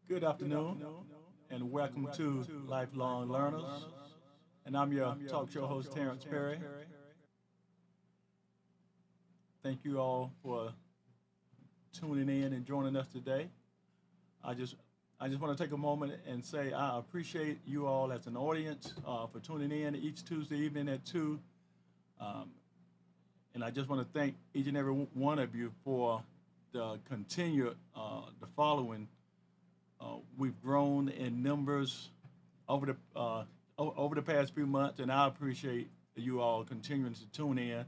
Good afternoon, and welcome to Lifelong Learners. And I'm your talk show host, Terrence Perry. Thank you all for tuning in and joining us today. I just I just want to take a moment and say I appreciate you all as an audience for tuning in each Tuesday evening at 2. Um, and I just want to thank each and every one of you for the continued the following. We've grown in numbers over over the past few months, and I appreciate you all continuing to tune in.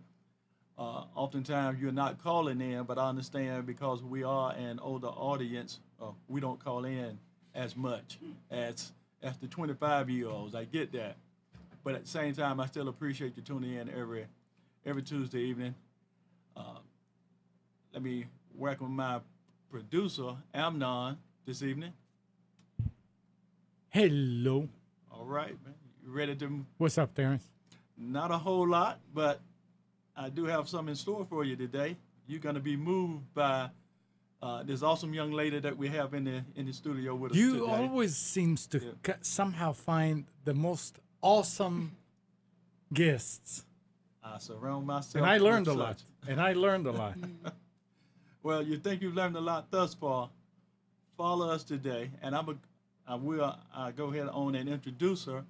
Oftentimes you're not calling in, but I understand because we are an older audience, we don't call in as much as the 25-year-olds. I get that, but at the same time, I still appreciate you tuning in every Tuesday evening. Uh, Let me welcome my producer Amnon this evening. Hello. All right, man. You ready to? What's up, Terrence? Not a whole lot, but I do have something in store for you today. You're going to be moved by this awesome young lady that we have in the studio with us You today. always seems to Yeah. somehow find the most awesome guests, I surround myself. and I learned a with lot. such. And I learned a lot. Well, you think you've learned a lot thus far? Follow us today, and I will go ahead on and introduce her,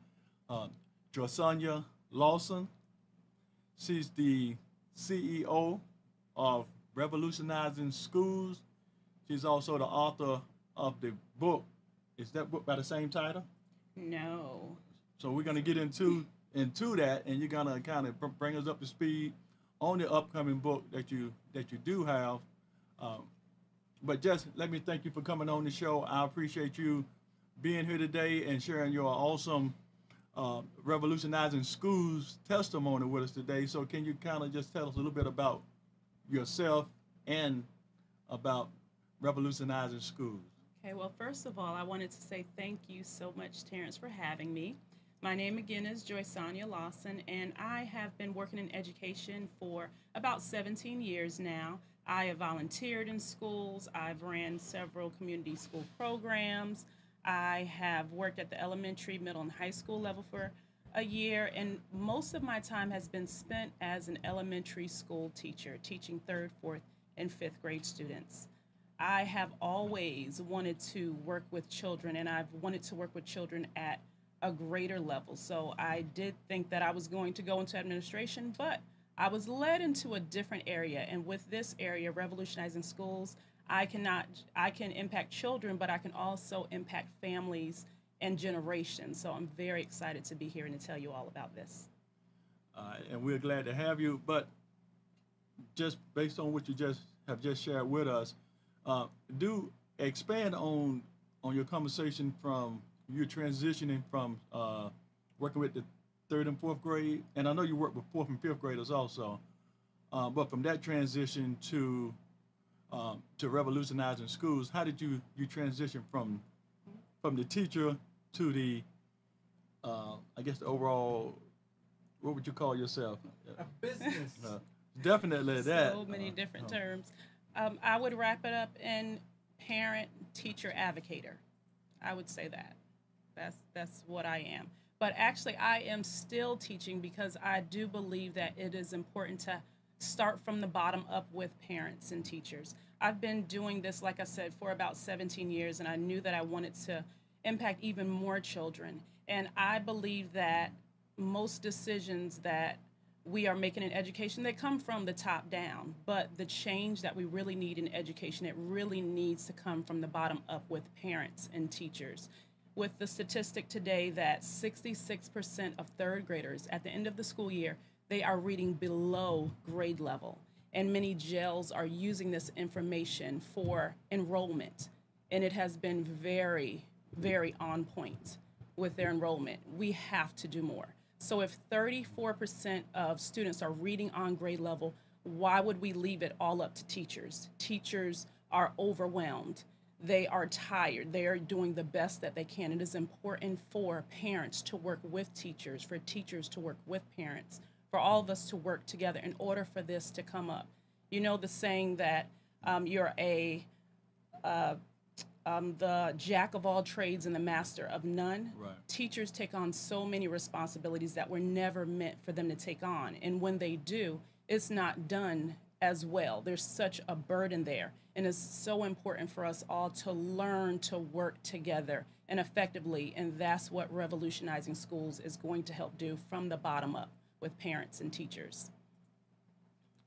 uh, Joycesonia Lawson. She's the CEO of Revolutionizing Schools. She's also the author of the book. Is that book by the same title? No. So we're gonna get into that, and you're gonna kind of bring us up to speed on the upcoming book that you do have. Um, but just let me thank you for coming on the show. I appreciate you being here today and sharing your awesome revolutionizing schools testimony with us today. So can you kind of just tell us a little bit about yourself and about revolutionizing schools? Okay, well, first of all, I wanted to say thank you so much, Terrence, for having me. My name again is Joycesonia Lawson, and I have been working in education for about 17 years now. I have volunteered in schools, I've ran several community school programs, I have worked at the elementary, middle, and high school level for a year, and most of my time has been spent as an elementary school teacher, teaching third, fourth, and fifth grade students. I have always wanted to work with children, and I've wanted to work with children at a greater level. So I did think that I was going to go into administration, but I was led into a different area. And with this area, revolutionizing schools, I can impact children, but I can also impact families and generations. So I'm very excited to be here and to tell you all about this. And we're glad to have you. But just based on what you just shared with us, do expand on your conversation from you transitioning from working with the third and fourth grade, and I know you work with fourth and fifth graders also, but from that transition to revolutionizing schools, how did you transition from the teacher to the I guess the overall, what would you call yourself? A business. Uh, Definitely that. So many different uh, terms. I would wrap it up in parent, teacher, advocator. I would say that. That's what I am. But actually, I am still teaching because I do believe that it is important to start from the bottom up with parents and teachers. I've been doing this, like I said, for about 17 years, and I knew that I wanted to impact even more children. And I believe that most decisions that we are making in education, they come from the top down. But the change that we really need in education, it really needs to come from the bottom up with parents and teachers. With the statistic today that 66% of third graders at the end of the school year, they are reading below grade level. And many jails are using this information for enrollment. And it has been very, very on point with their enrollment. We have to do more. So if 34% of students are reading on grade level, why would we leave it all up to teachers? Teachers are overwhelmed. They are tired. They are doing the best that they can. It is important for parents to work with teachers, for teachers to work with parents, for all of us to work together in order for this to come up. You know the saying that you're a the jack of all trades and the master of none. Right. Teachers take on so many responsibilities that were never meant for them to take on. And when they do, it's not done as well. There's such a burden there. And it's so important for us all to learn to work together and effectively. And that's what Revolutionizing Schools is going to help do from the bottom up with parents and teachers.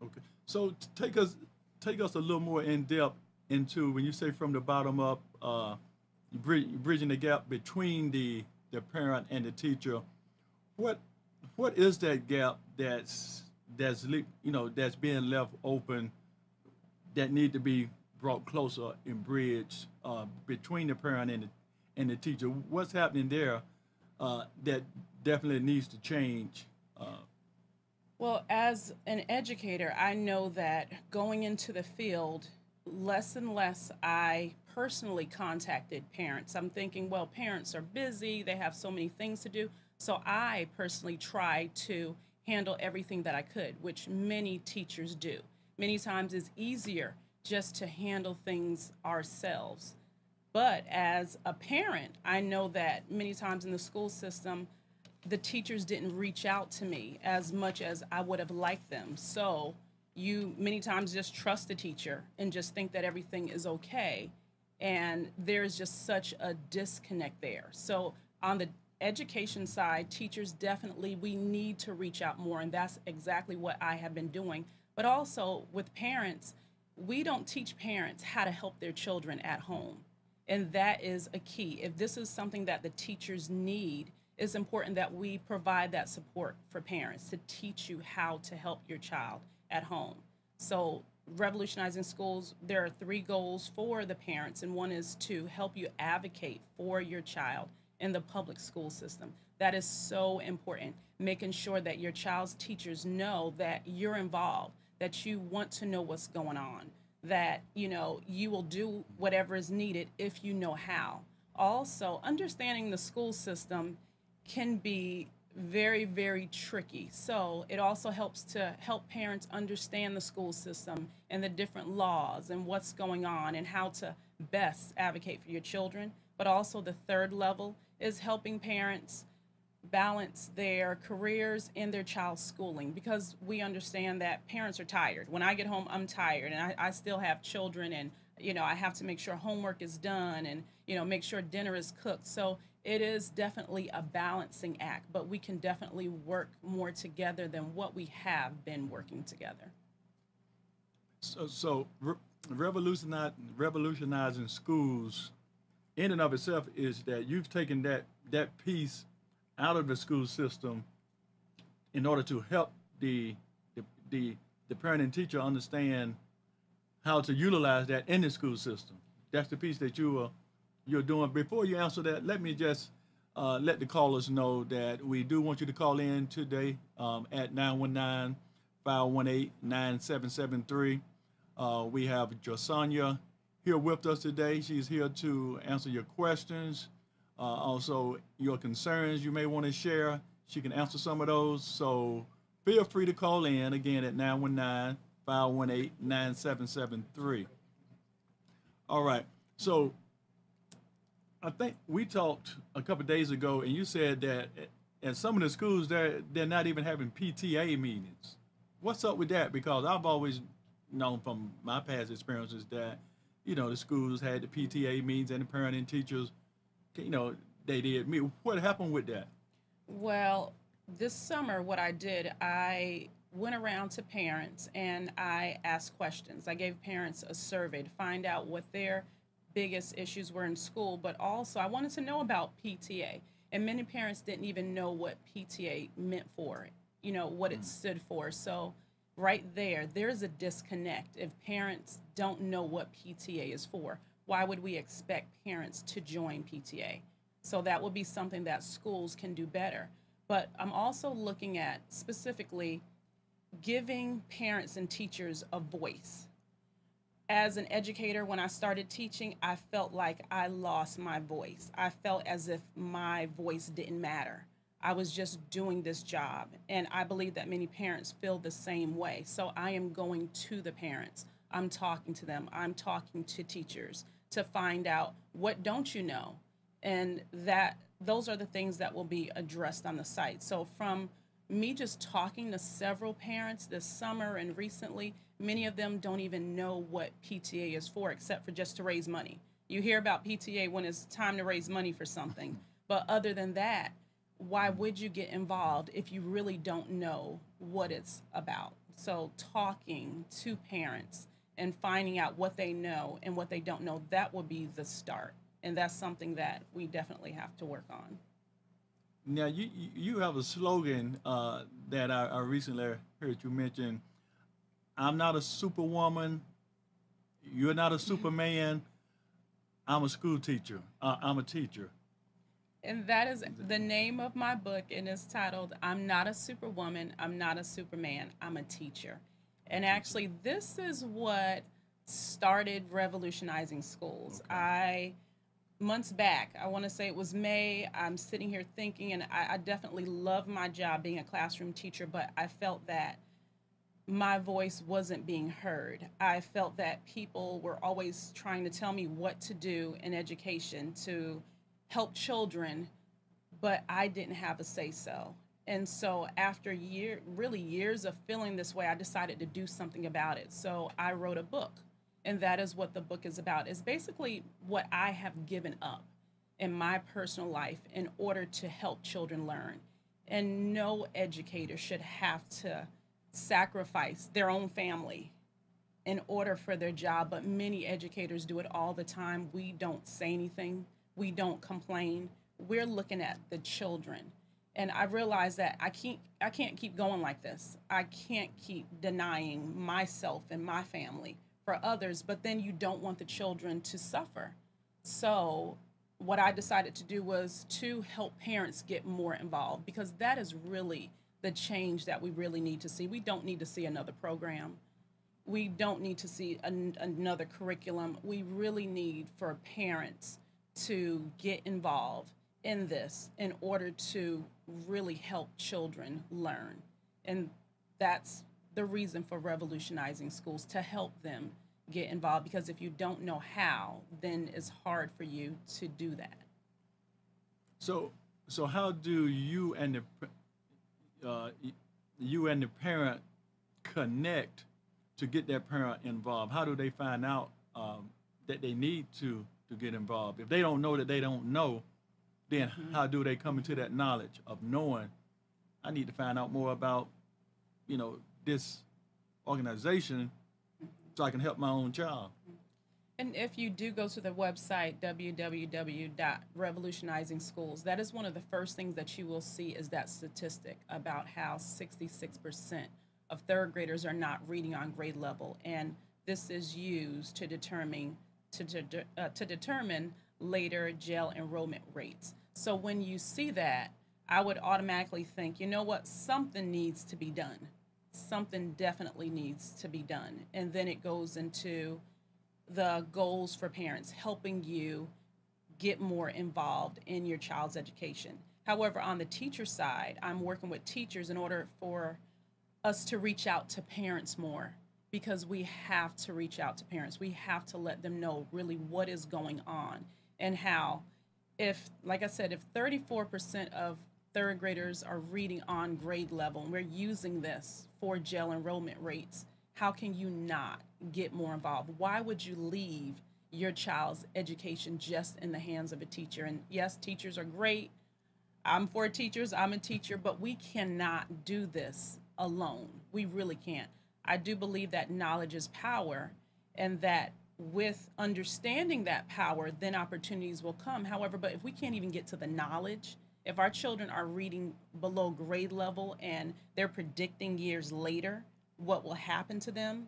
Okay. So take us a little more in depth into when you say from the bottom up, bridging the gap between the parent and the teacher. What is that gap that's being left open that need to be brought closer and bridged between the parent and the teacher? What's happening there that definitely needs to change? Well, as an educator, I know that going into the field, less and less I personally contacted parents. I'm thinking, well, parents are busy, they have so many things to do. So I personally tried to handle everything that I could, which many teachers do. Many times it's easier just to handle things ourselves. But as a parent, I know that many times in the school system, the teachers didn't reach out to me as much as I would have liked them. So you many times just trust the teacher and just think that everything is okay. And there's just such a disconnect there. So on the education side, teachers definitely, we need to reach out more. And that's exactly what I have been doing. But also with parents, we don't teach parents how to help their children at home. And that is a key. If this is something that the teachers need, it's important that we provide that support for parents to teach you how to help your child at home. So Revolutionizing Schools, there are 3 goals for the parents, and one is to help you advocate for your child in the public school system. That is so important, making sure that your child's teachers know that you're involved, that you want to know what's going on, that you will do whatever is needed if you know how. Also, understanding the school system can be very, very tricky. So it also helps to help parents understand the school system and the different laws and what's going on and how to best advocate for your children. But also the third level is helping parents balance their careers and their child's schooling, because we understand that parents are tired. When I get home, I'm tired, and I still have children, and I have to make sure homework is done and make sure dinner is cooked. So it is definitely a balancing act, but we can definitely work more together than what we have been working together. So revolutionizing schools in and of itself is that you've taken that piece out of the school system in order to help the parent and teacher understand how to utilize that in the school system. That's the piece that you're doing. Before you answer that, let me just let the callers know that we do want you to call in today at 919-518-9773. We have Joycesonia here with us today. She's here to answer your questions, also your concerns you may want to share. She can answer some of those. So feel free to call in again at 919-518-9773. All right. So I think we talked a couple of days ago, and you said that at some of the schools they're not even having PTA meetings. What's up with that? Because I've always known from my past experiences that the schools had the PTA meetings and the parent and teachers, they did meet. What happened with that? Well, this summer, what I did, I went around to parents and I asked questions. I gave parents a survey to find out what their biggest issues were in school, but also I wanted to know about PTA. And many parents didn't even know what PTA meant for, what it stood for. So right there's a disconnect. If parents don't know what PTA is for, why would we expect parents to join PTA? So that would be something that schools can do better. But I'm also looking at specifically giving parents and teachers a voice. As an educator, when I started teaching, I felt like I lost my voice. I felt as if my voice didn't matter. I was just doing this job. And I believe that many parents feel the same way. So I am going to the parents. I'm talking to them. I'm talking to teachers to find out what don't you know, and that those are the things that will be addressed on the site. So from me just talking to several parents this summer and recently, many of them don't even know what PTA is for except for just to raise money. You hear about PTA when it's time to raise money for something, but other than that, why would you get involved if you really don't know what it's about? So talking to parents and finding out what they know and what they don't know, that will be the start. And that's something that we definitely have to work on. Now, you have a slogan that I recently heard you mention. I'm not a superwoman. You're not a superman. I'm a school teacher. I'm a teacher. And that is the name of my book, and it's titled I'm Not a Superwoman, I'm Not a Superman, I'm a Teacher. And actually, this is what started Revolutionizing Schools. Okay. Months back, I want to say it was May, I'm sitting here thinking, and I definitely love my job being a classroom teacher, but I felt that my voice wasn't being heard. I felt that people were always trying to tell me what to do in education to help children, but I didn't have a say so. And so after really years of feeling this way, I decided to do something about it. So I wrote a book, and that is what the book is about. It's basically what I have given up in my personal life in order to help children learn. And no educator should have to sacrifice their own family in order for their job, but many educators do it all the time. We don't say anything, we don't complain. We're looking at the children. And I realized that I can't keep going like this. I can't keep denying myself and my family for others, but then you don't want the children to suffer. So what I decided to do was to help parents get more involved, because that is really the change that we really need to see. We don't need to see another program. We don't need to see another curriculum. We really need for parents to get involved in this in order to really help children learn. And that's the reason for revolutionizing schools, to help them get involved, because if you don't know how, then it's hard for you to do that. So how do you and the parent connect to get that parent involved? How do they find out that they need to get involved? If they don't know that they don't know, then how do they come into that knowledge of knowing I need to find out more about, this organization so I can help my own child? And if you do go to the website, www.revolutionizingschools, that is one of the first things that you will see is that statistic about how 66% of third graders are not reading on grade level. And this is used to determine later jail enrollment rates. So when you see that, I would automatically think, you know what, something needs to be done. Something definitely needs to be done. And then it goes into the goals for parents, helping you get more involved in your child's education. However, on the teacher side, I'm working with teachers in order for us to reach out to parents more, because we have to reach out to parents. We have to let them know really what is going on and how, if, like I said, if 34% of third graders are reading on grade level and we're using this for jail enrollment rates, how can you not get more involved? Why would you leave your child's education just in the hands of a teacher? And yes, teachers are great. I'm for teachers, I'm a teacher, but we cannot do this alone. We really can't. I do believe that knowledge is power, and that with understanding that power, then opportunities will come. However, but if we can't even get to the knowledge, if our children are reading below grade level and they're predicting years later what will happen to them,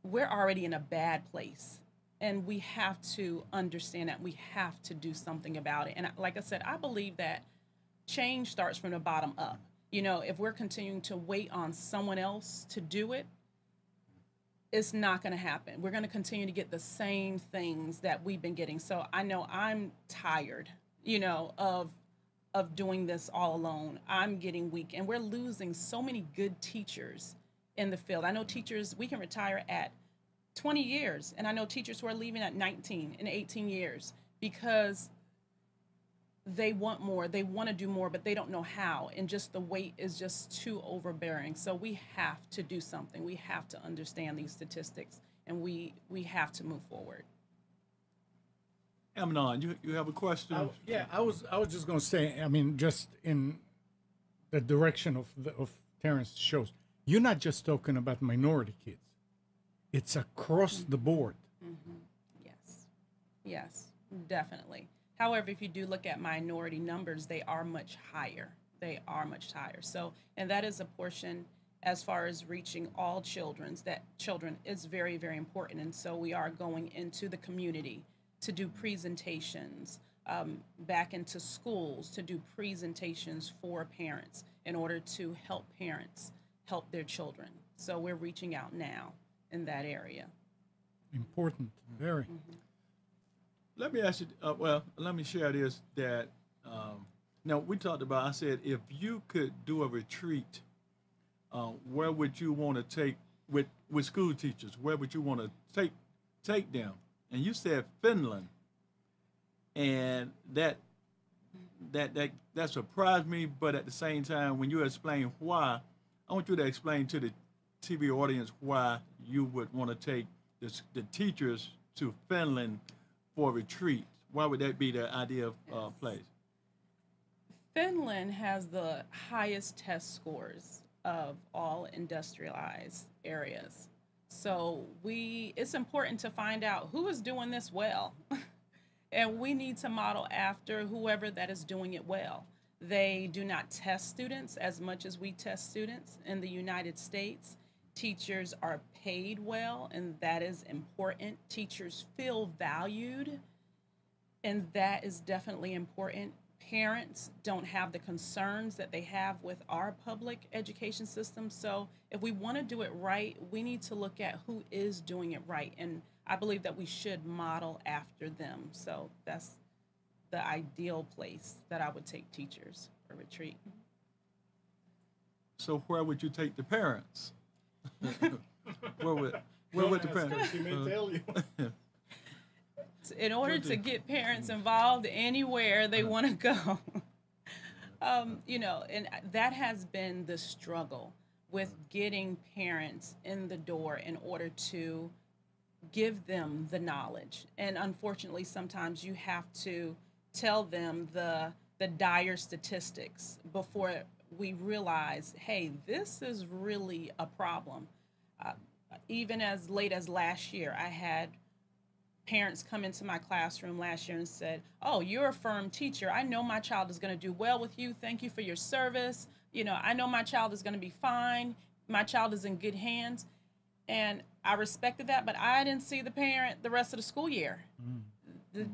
we're already in a bad place. And we have to understand that. We have to do something about it. And like I said, I believe that change starts from the bottom up. If we're continuing to wait on someone else to do it, it's not going to happen. We're going to continue to get the same things that we've been getting. So I know I'm tired, of doing this all alone. I'm getting weak, and we're losing so many good teachers in the field. I know teachers, we can retire at 20 years. And I know teachers who are leaving at 19 and 18 years because they want more, they want to do more, but they don't know how. And just the weight is just too overbearing. So we have to do something. We have to understand these statistics, and we have to move forward. Amnon, you have a question? I was just going to say, I mean, just in the direction of Terrence's shows, you're not just talking about minority kids. It's across the board. Yes, definitely. However, if you do look at minority numbers, they are much higher. They are much higher. So, and that is a portion as far as reaching all children is very, very important. And so we are going into the community to do presentations, back into schools to do presentations for parents in order to help parents help their children. So we're reaching out now in that area. Important, very. Let me ask you, let me share this, that now we talked about, I said, if you could do a retreat, where would you want to take, with school teachers, where would you want to take them? And you said Finland, and that surprised me, but at the same time, when you explain why, I want you to explain to the TV audience why you would want to take the teachers to Finland for a retreat. Why would that be the ideal place? Finland has the highest test scores of all industrialized areas. So it's important to find out who is doing this well. And we need to model after whoever that is doing it well. They do not test students as much as we test students in the United States. Teachers are paid well, and that is important. Teachers feel valued, and that is definitely important. Parents don't have the concerns that they have with our public education system. So if we want to do it right, we need to look at who is doing it right. And I believe that we should model after them. So that's the ideal place that I would take teachers for retreat. So where would you take the parents? where would the parents? She may tell you. In order to get parents involved anywhere they want to go, and that has been the struggle with getting parents in the door in order to give them the knowledge. And unfortunately, sometimes you have to tell them the dire statistics before we realize, hey, this is really a problem. Even as late as last year, I had parents come into my classroom last year and said, oh, you're a firm teacher. I know my child is going to do well with you. Thank you for your service. I know my child is going to be fine. My child is in good hands. And I respected that, but I didn't see the parent the rest of the school year.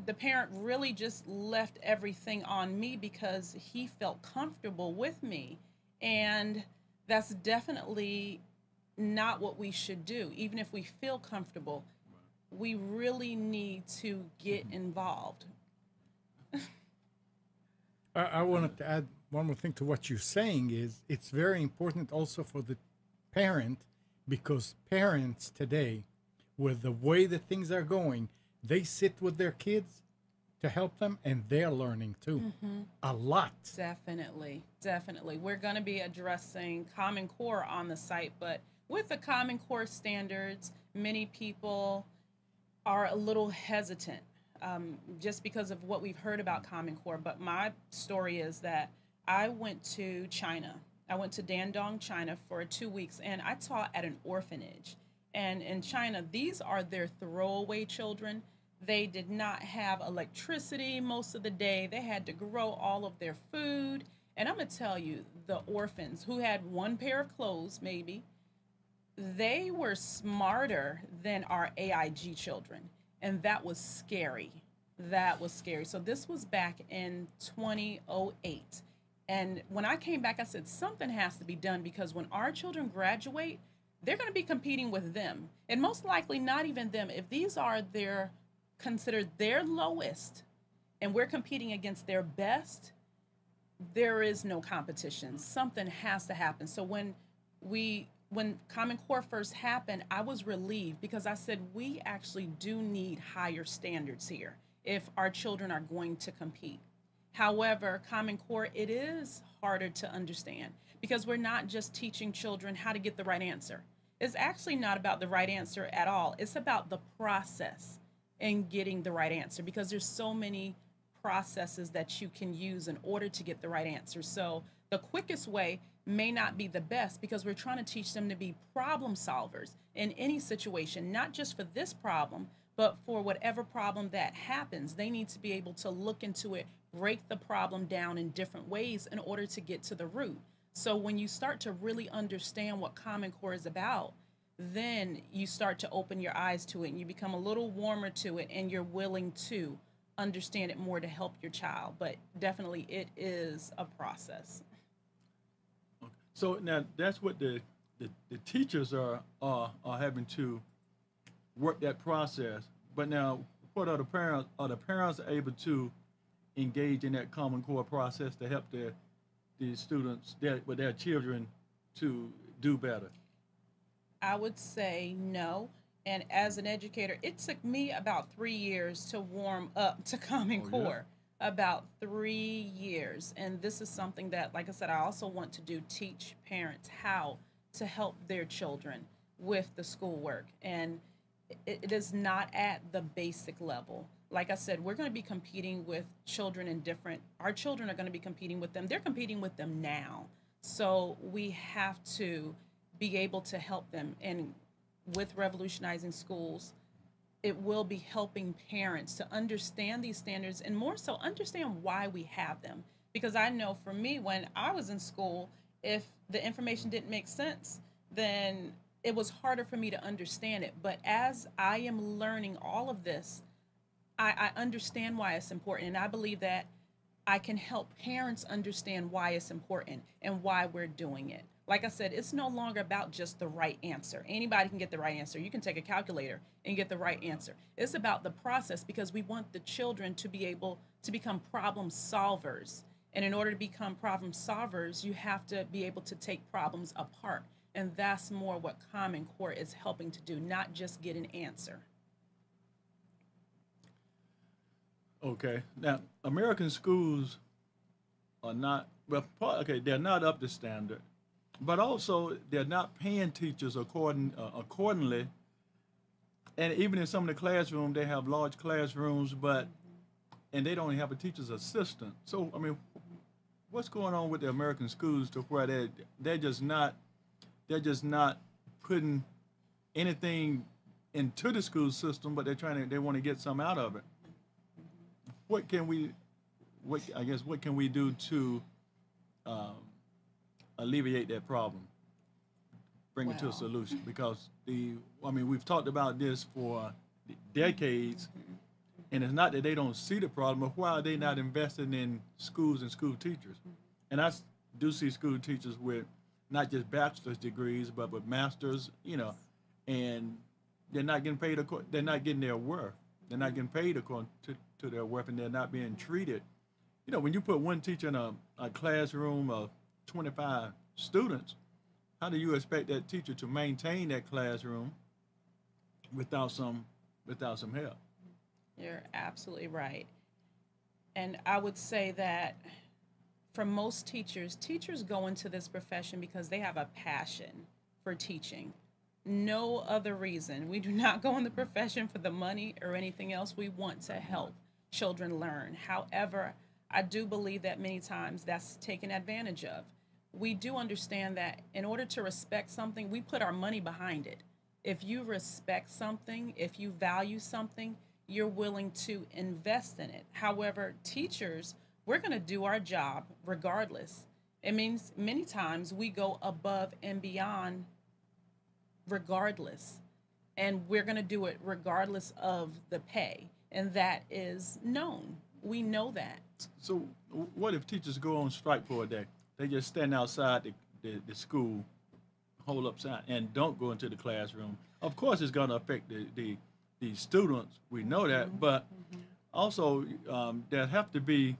The parent really just left everything on me because he felt comfortable with me. And that's definitely not what we should do. Even if we feel comfortable, we really need to get involved. I wanted to add one more thing to what you're saying is it's very important also for the parent, because parents today, with the way that things are going, they sit with their kids to help them, and they're learning too. A lot. Definitely. We're going to be addressing Common Core on the site, but with the Common Core standards, many people are a little hesitant just because of what we've heard about Common Core. But my story is that I went to China. I went to Dandong, China for 2 weeks, and I taught at an orphanage. And in China, these are their throwaway children. They did not have electricity most of the day. They had to grow all of their food. And I'm going to tell you, the orphans who had one pair of clothes, maybe, they were smarter than our AIG children. And that was scary. So this was back in 2008. And when I came back, I said, something has to be done, because when our children graduate, they're going to be competing with them. And most likely not even them. If these are considered their lowest and we're competing against their best, there is no competition. Something has to happen. So when we when Common Core first happened, I was relieved because I said we actually do need higher standards here if our children are going to compete. However, Common Core, it is harder to understand because we're not just teaching children how to get the right answer. It's actually not about the right answer at all. It's about the process in getting the right answer because there's so many processes that you can use in order to get the right answer. So the quickest way may not be the best because we're trying to teach them to be problem solvers in any situation, not just for this problem, but for whatever problem that happens. They need to be able to look into it, break the problem down in different ways in order to get to the root. So when you start to really understand what Common Core is about, then you start to open your eyes to it and you become a little warmer to it and you're willing to understand it more to help your child. But definitely it is a process. So now that's what the teachers are having to work that process. But now, what are the parents? Are the parents able to engage in that Common Core process to help the students with their children to do better? I would say no. And as an educator, it took me about 3 years to warm up to Common Oh, yeah? Core. About 3 years. And this is something that, like I said, I also want to do teach parents how to help their children with the schoolwork. And it is not at the basic level. Like I said, we're going to be competing with children in different, our children are going to be competing with them. They're competing with them now. So we have to be able to help them. And with Revolutionizing Schools, it will be helping parents to understand these standards and more so understand why we have them. Because I know for me, when I was in school, if the information didn't make sense, then it was harder for me to understand it. But as I am learning all of this, I understand why it's important. And I believe that I can help parents understand why it's important and why we're doing it. Like I said, it's no longer about just the right answer. Anybody can get the right answer. You can take a calculator and get the right answer. It's about the process because we want the children to be able to become problem solvers. And in order to become problem solvers, you have to be able to take problems apart. And that's more what Common Core is helping to do, not just get an answer. Okay. Now, American schools are not, well, okay, they're not up to standard, but also they're not paying teachers accordingly. And even in some of the classrooms, they have large classrooms, and they don't have a teacher's assistant. So, I mean, what's going on with the American schools to where they're just not putting anything into the school system, but they want to get some out of it. What can we do to alleviate that problem, bring it to a solution? Because we've talked about this for decades, and it's not that they don't see the problem, but why are they not investing in schools and school teachers? And I do see school teachers with not just bachelor's degrees, but with masters, and they're not getting paid. They're not getting their worth. They're not getting paid according to their worth, and they're not being treated. When you put one teacher in a classroom of 25 students, how do you expect that teacher to maintain that classroom without some help? You're absolutely right. And I would say that for most teachers go into this profession because they have a passion for teaching. No other reason. We do not go in the profession for the money or anything else. We want to help children learn. However, I do believe that many times that's taken advantage of. We do understand that in order to respect something, we put our money behind it. If you respect something, if you value something, you're willing to invest in it. However, teachers, we're going to do our job regardless. It means many times we go above and beyond regardless. And we're going to do it regardless of the pay. And that is known. We know that. So what if teachers go on strike for a day? They just stand outside the school, hold up sign, and don't go into the classroom. Of course, it's going to affect the students. We know that. But also, there have to be,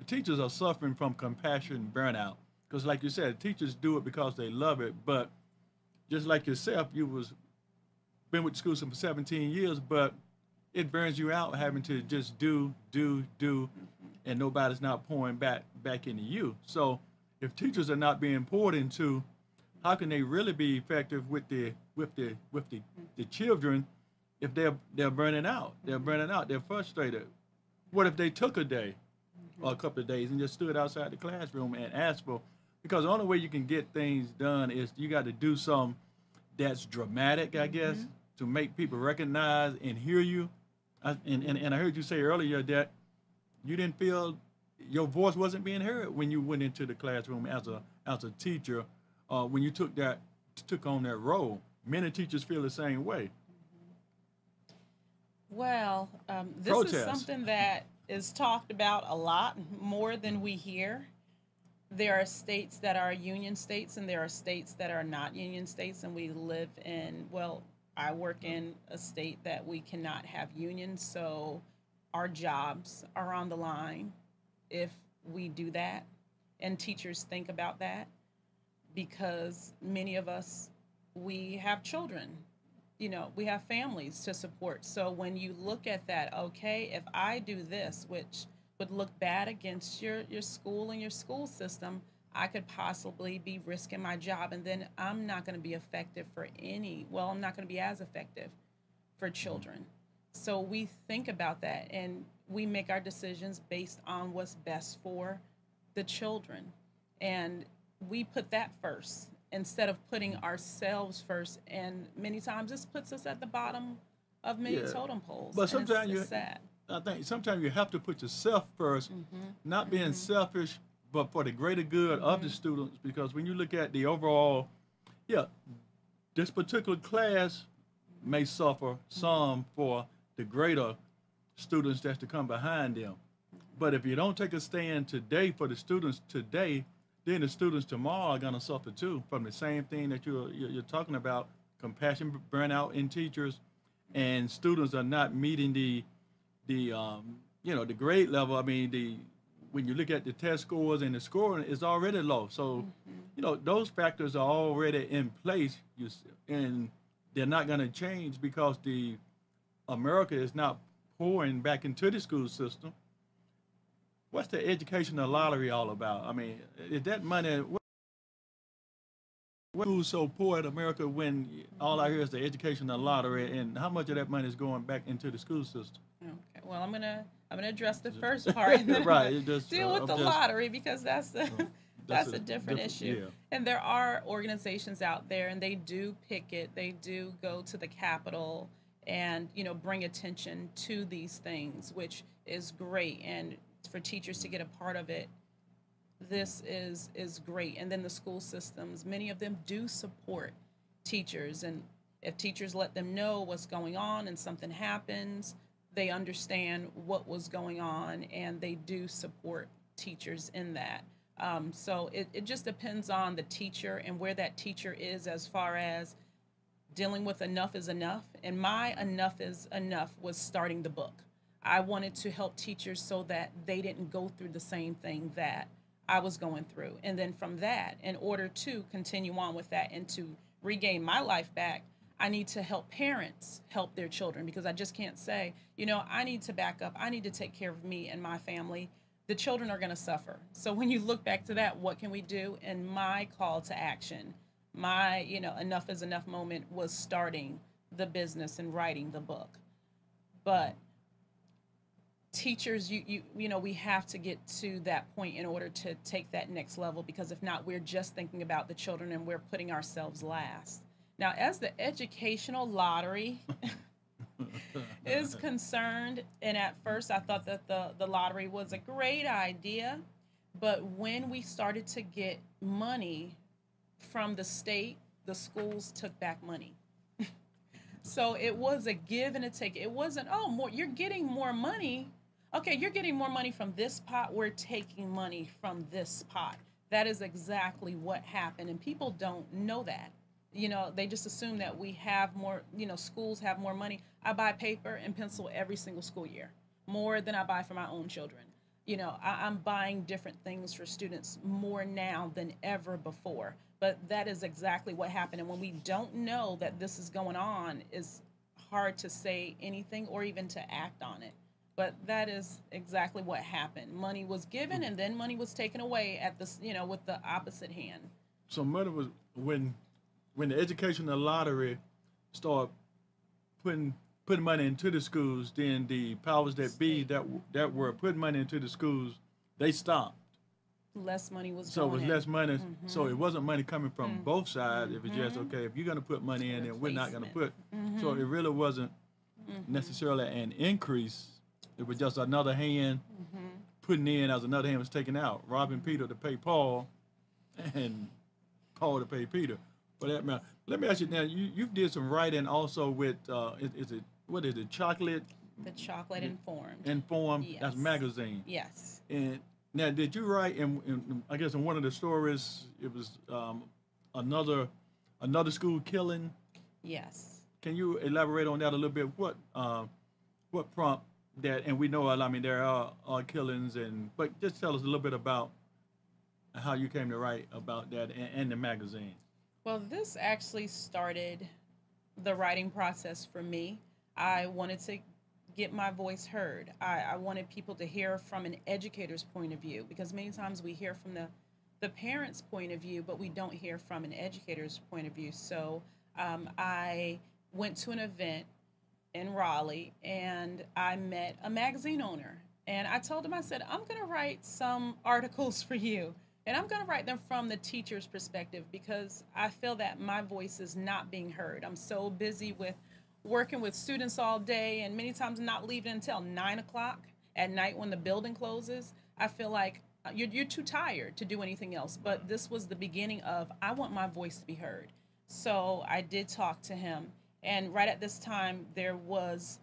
teachers are suffering from compassion burnout. Because like you said, teachers do it because they love it, but just like yourself, you was been with the school system for 17 years, but it burns you out having to just do, and nobody's not pouring back into you. So if teachers are not being poured into, how can they really be effective with the children if they're burning out? They're burning out. They're frustrated. What if they took a day or a couple of days and just stood outside the classroom and asked for? Because the only way you can get things done is you got to do something that's dramatic, I guess, to make people recognize and hear you. And I heard you say earlier that you didn't feel your voice wasn't being heard when you went into the classroom as a teacher, when you took on that role. Many teachers feel the same way. Well, this Protest. is something that is talked about a lot more than we hear. There are states that are union states and there are states that are not union states, and we live in, well, I work in a state that we cannot have unions, so our jobs are on the line if we do that. And teachers think about that because many of us, we have children, we have families to support. So when you look at that, okay, if I do this, which would look bad against your school and your school system, I could possibly be risking my job, and then I'm not going to be effective I'm not going to be as effective for children. So we think about that and we make our decisions based on what's best for the children. And we put that first instead of putting ourselves first. And many times this puts us at the bottom of many totem poles. But sometimes it's sad. I think sometimes you have to put yourself first, not being selfish, but for the greater good of the students. Because when you look at the overall, this particular class may suffer some for the greater students that's to come behind them. But if you don't take a stand today for the students today, then the students tomorrow are going to suffer too from the same thing that you're talking about: compassion, burnout in teachers, and students are not meeting the grade level. I mean, when you look at the test scores and the scoring is already low. So, those factors are already in place, and they're not going to change because America is not pouring back into the school system. What's the educational lottery all about? I mean, is that money? Schools so poor in America when all I hear is the educational lottery, and how much of that money is going back into the school system? Okay, well, I'm gonna address the first part and then Right, deal with the lottery because that's a different issue. Yeah. And there are organizations out there, and they do picket, they do go to the Capitol and bring attention to these things, which is great. And for teachers to get a part of it, this is great. And then the school systems, many of them do support teachers, and if teachers let them know what's going on and something happens, they understand what was going on and they do support teachers in that. So it just depends on the teacher and where that teacher is as far as dealing with enough is enough. And my enough is enough was starting the book. I wanted to help teachers so that they didn't go through the same thing that I was going through. And then from that, in order to continue on with that and to regain my life back, I need to help parents help their children, because I just can't say, I need to back up. I need to take care of me and my family. The children are going to suffer. So when you look back to that, what can we do? And my call to action, my, enough is enough moment was starting the business and writing the book. But teachers, we have to get to that point in order to take that next level, because if not, we're just thinking about the children and we're putting ourselves last. Now, as the educational lottery is concerned, and at first I thought that the lottery was a great idea, but when we started to get money from the state, the schools took back money. So it was a give and a take. It wasn't, you're getting more money. Okay, you're getting more money from this pot. We're taking money from this pot. That is exactly what happened, and people don't know that. They just assume that we have more, schools have more money. I buy paper and pencil every single school year, more than I buy for my own children. I'm buying different things for students more now than ever before. But that is exactly what happened. And when we don't know that this is going on, it's hard to say anything or even to act on it. But that is exactly what happened. Money was given and then money was taken away at this, with the opposite hand. So money was when the educational lottery started putting money into the schools, then the powers that be that were putting money into the schools, they stopped. Less money was So it was going less in. money. So it wasn't money coming from both sides. It was just, okay, if you're going to put money in, then we're not going to put. So it really wasn't necessarily an increase. It was just another hand putting in as another hand was taken out, robbing Peter to pay Paul, and Paul to pay Peter. For that matter, let me ask you now. You did some writing also with what is it? Chocolate. The Chocolate Informed. Informed. Yes. That's magazine. Yes. And now, did you write in I guess in one of the stories it was another school killing? Yes. Can you elaborate on that a little bit? What prompt that? And we know, I mean, there are killings, but just tell us a little bit about how you came to write about that and the magazine. Well, this actually started the writing process for me. I wanted to get my voice heard. I wanted people to hear from an educator's point of view, because many times we hear from the parent's point of view, but we don't hear from an educator's point of view. So I went to an event in Raleigh and I met a magazine owner. And I told him, I said, I'm going to write some articles for you. And I'm going to write them from the teacher's perspective, because I feel that my voice is not being heard. I'm so busy with working with students all day, and many times not leaving until 9 o'clock at night when the building closes. I feel like you're too tired to do anything else. But this was the beginning of, I want my voice to be heard. So I did talk to him. And right at this time, there was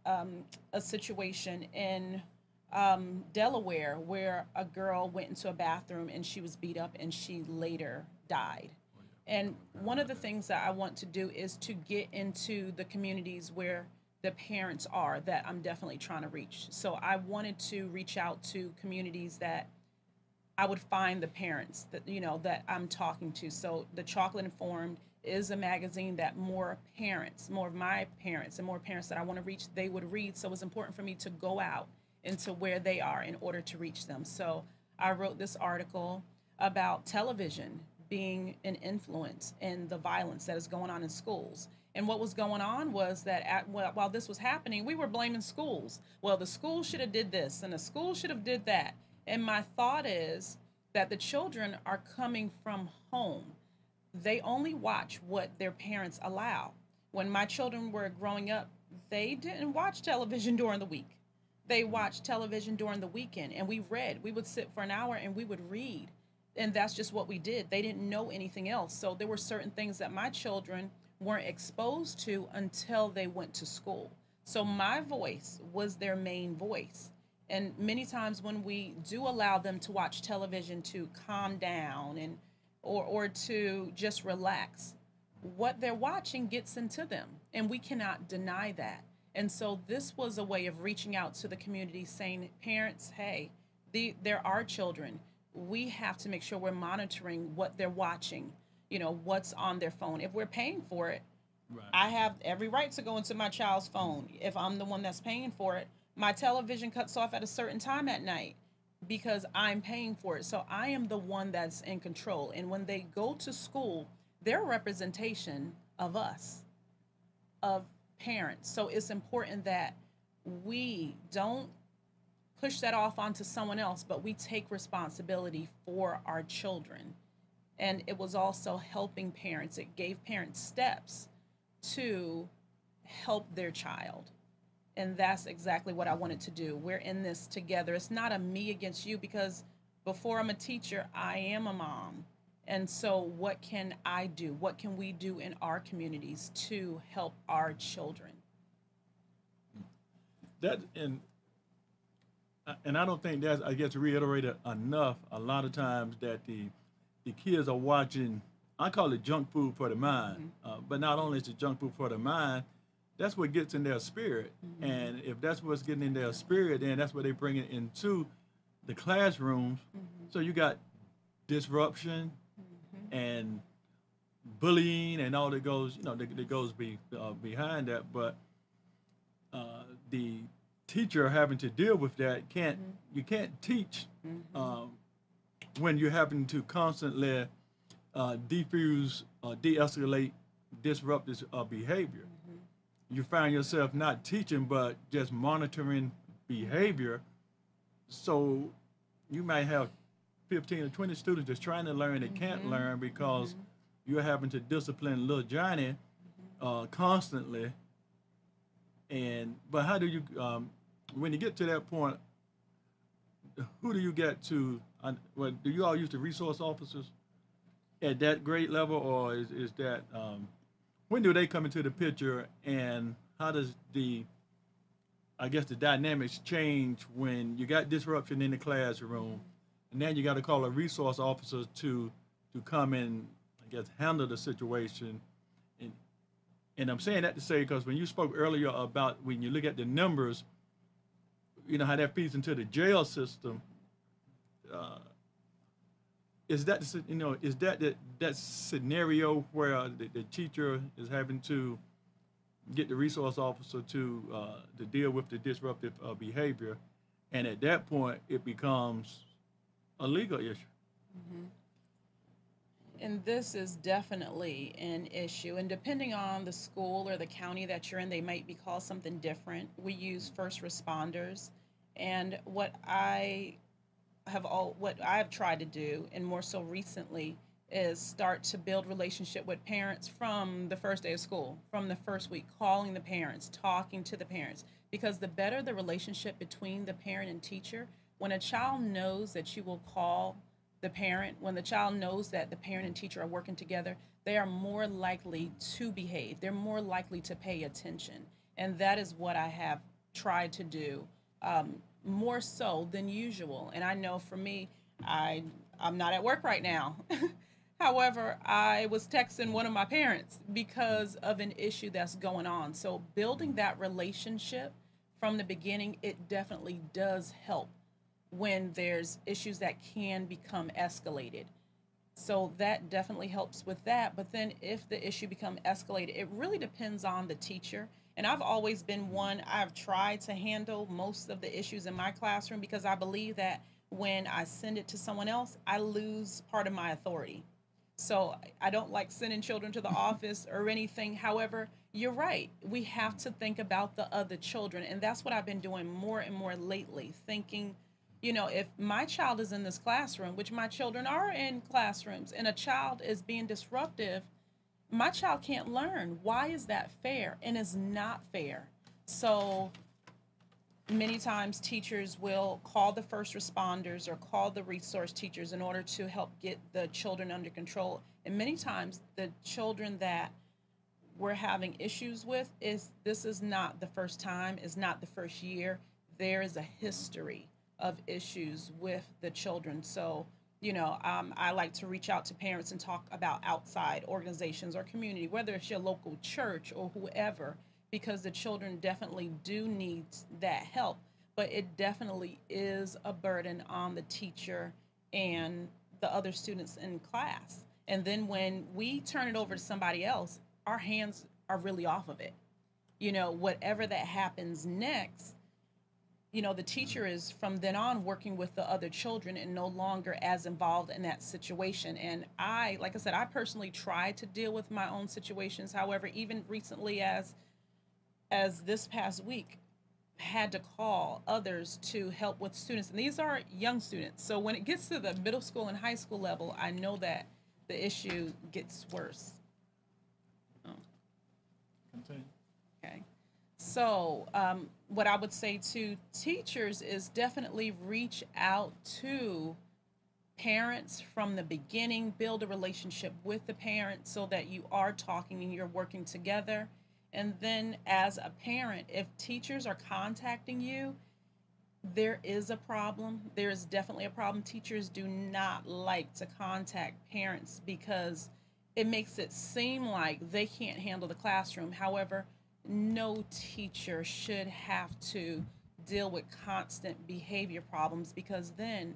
a situation in Delaware where a girl went into a bathroom and she was beat up and she later died. And one of the things that I want to do is to get into the communities where the parents are that I'm definitely trying to reach. So I wanted to reach out to communities that I would find the parents that, that I'm talking to. So the Chocolate Informed is a magazine that more of my parents and more parents that I want to reach, they would read. So it's important for me to go out into where they are in order to reach them. So I wrote this article about television being an influence in the violence that is going on in schools. And what was going on was that while this was happening, we were blaming schools. Well, the school should have did this and the school should have did that. And my thought is that the children are coming from home. They only watch what their parents allow. When my children were growing up, they didn't watch television during the week. They watched television during the weekend, and we read. We would sit for an hour and we would read. And that's just what we did. They didn't know anything else. So there were certain things that my children weren't exposed to until they went to school. So my voice was their main voice. And many times when we do allow them to watch television to calm down or to just relax, what they're watching gets into them. And we cannot deny that. And so this was a way of reaching out to the community saying, parents, hey, there are children. We have to make sure we're monitoring what they're watching, what's on their phone. If we're paying for it, right, I have every right to go into my child's phone. If I'm the one that's paying for it, my television cuts off at a certain time at night because I'm paying for it. So I am the one that's in control. And when they go to school, they're a representation of us, of parents. So it's important that we don't push that off onto someone else, but we take responsibility for our children. And it was also helping parents. It gave parents steps to help their child. And that's exactly what I wanted to do. We're in this together. It's not a me against you, because before I'm a teacher, I am a mom. And so what can I do? What can we do in our communities to help our children? And I don't think that's, I guess, reiterated enough a lot of times, that the kids are watching, I call it junk food for the mind. But not only is it junk food for the mind, that's what gets in their spirit. And if that's what's getting in their spirit, then that's what they bring it into the classrooms. So you got disruption and bullying and all that goes, that goes behind that. But the teacher having to deal with that you can't teach when you're having to constantly defuse or de-escalate disruptive behavior. You find yourself not teaching but just monitoring behavior. So you might have 15 or 20 students that's trying to learn that can't learn because you're having to discipline little Johnny constantly. But how do you, when you get to that point, who do you get to? Do you all use the resource officers at that grade level, or is that when do they come into the picture, and how does the dynamics change when you got disruption in the classroom, and then you got to call a resource officer to come in, handle the situation. And I'm saying that to say, because when you spoke earlier about when you look at the numbers, how that feeds into the jail system. Is that that scenario where the teacher is having to get the resource officer to deal with the disruptive behavior, and at that point it becomes a legal issue? And this is definitely an issue. And depending on the school or the county that you're in, they might be called something different. We use first responders. And what I have tried to do, and more so recently, is start to build relationship with parents from the first day of school, from the first week, calling the parents, talking to the parents. Because the better the relationship between the parent and teacher, when a child knows that you will call the parent, when the child knows that the parent and teacher are working together, they are more likely to behave. They're more likely to pay attention. And that is what I have tried to do, more so than usual. And I know for me, I'm not at work right now. However, I was texting one of my parents because of an issue that's going on. So building that relationship from the beginning, it definitely does help when there's issues that can become escalated. So that definitely helps with that. But then if the issue become escalated, it really depends on the teacher. And I've always been one, I've tried to handle most of the issues in my classroom because I believe that when I send it to someone else, I lose part of my authority. So I don't like sending children to the office or anything. However, you're right. We have to think about the other children. And that's what I've been doing more and more lately, thinking, if my child is in this classroom, which my children are in classrooms, and a child is being disruptive, my child can't learn. Why is that fair? And it's not fair. So many times teachers will call the first responders or call the resource teachers in order to help get the children under control. And many times the children that we're having issues with this is not the first time, it's not the first year. There is a history of issues with the children. So, I like to reach out to parents and talk about outside organizations or community, whether it's your local church or whoever, because the children definitely do need that help. But it definitely is a burden on the teacher and the other students in class. And then when we turn it over to somebody else, our hands are really off of it. Whatever that happens next, the teacher is from then on working with the other children and no longer as involved in that situation. And like I said, I personally try to deal with my own situations. However, even recently as this past week, had to call others to help with students. And these are young students. So when it gets to the middle school and high school level, I know that the issue gets worse. Continue. Okay. So what I would say to teachers is definitely reach out to parents from the beginning, build a relationship with the parents so that you are talking and you're working together. And then as a parent, if teachers are contacting you, there is a problem. There is definitely a problem. Teachers do not like to contact parents because it makes it seem like they can't handle the classroom. However, no teacher should have to deal with constant behavior problems, because then